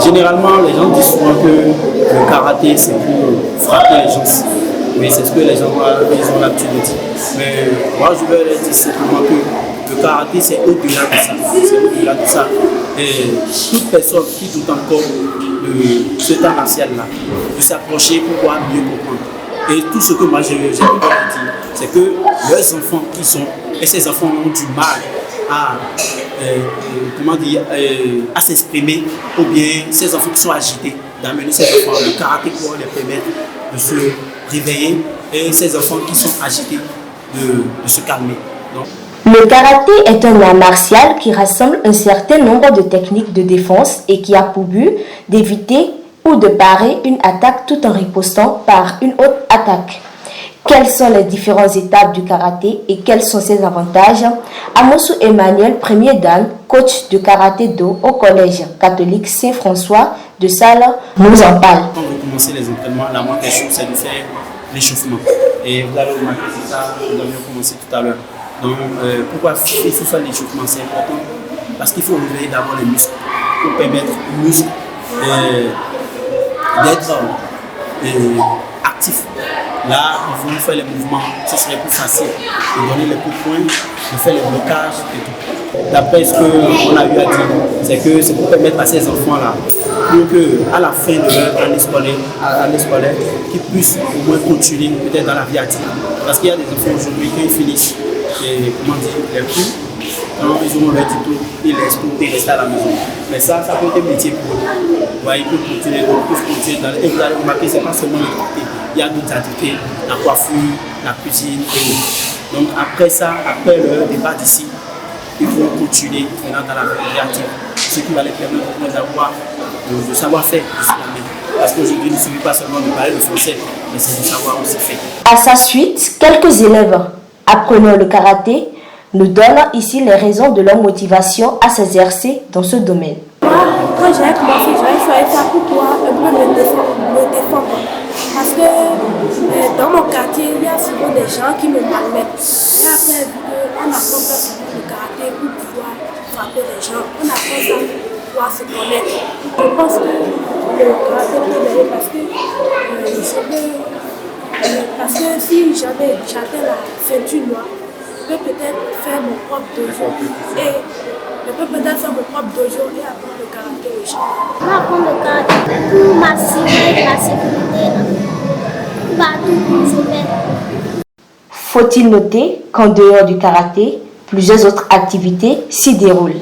Généralement, les gens disent souvent que le karaté, c'est pour frapper les gens. Oui, c'est ce que les gens ils ont l'habitude de dire. Mais moi, je veux leur dire simplement que le karaté, c'est au-delà de ça. C'est au-delà de ça. Et toute personne qui doute encore de cet art martial-là, de s'approcher pour pouvoir mieux comprendre. Et tout ce que moi j'ai envie de dire, c'est que leurs enfants qui sont, et ces enfants ont du mal à, comment dire, à s'exprimer, ou bien ces enfants qui sont agités, d'amener ces enfants, le karaté pour les permettre de se réveiller, et ces enfants qui sont agités de se calmer. Donc, le karaté est un art martial qui rassemble un certain nombre de techniques de défense et qui a pour but d'éviter ou de parer une attaque tout en ripostant par une autre attaque. Quelles sont les différentes étapes du karaté et quels sont ses avantages? Amosou Emmanuel, premier dan, coach de karaté-do au collège catholique Saint-François de Salles, nous en parle. Quand vous commencez les entraînements, la moindre des choses, c'est de faire l'échauffement. Et vous allez remarquer, c'est ça que nous avions commencé tout à l'heure. Donc, pourquoi il faut faire l'échauffement? C'est important parce qu'il faut réveiller d'abord les muscles pour permettre aux muscles d'être actifs. Là, ils vont faire les mouvements, ce serait plus facile de donner les coups de poing, de faire les blocages et tout. D'après ce qu'on a eu à dire, c'est que c'est pour permettre à ces enfants-là, pour qu'à la fin de leur année scolaire, qu'ils puissent au moins continuer peut-être dans la vie active. Parce qu'il y a des enfants aujourd'hui qui finissent comment dire, les cours, quand ils ont leur diplôme, ils laissent tout, ils restent à la maison. Mais ça peut être un métier pour eux. Ouais, ils peuvent continuer, donc ils peuvent continuer dans et vous allez remarquer, c'est pas seulement le karaté. Il y a d'autres activités, la coiffure, la cuisine et autres. Donc après ça, après le départ d'ici, ils vont continuer maintenant dans la vie active. Ce qui va les permettre d'avoir de savoir-faire de soi-même. Parce qu'aujourd'hui, il ne suffit pas seulement de parler le français, mais c'est de savoir aussi faire. À sa suite, quelques élèves apprenant le karaté nous donnent ici les raisons de leur motivation à s'exercer dans ce domaine. Moi, quand j'ai commencé, j'avais choisi ça pour pouvoir me défendre. Parce que dans mon quartier, il y a souvent des gens qui me malmettent. Et après, on apprend le karaté pour pouvoir frapper les gens. On apprend ça pour pouvoir se connaître. Je pense que le karaté peut m'aider parce que si j'avais la ceinture noire, je peux peut-être faire mon propre dojo. Et je peux peut-être faire mon propre dojo et apprendre le karaté aux gens. Je vais apprendre le karaté pour m'assurer la sécurité partout où je vais. Faut-il noter qu'en dehors du karaté, plusieurs autres activités s'y déroulent.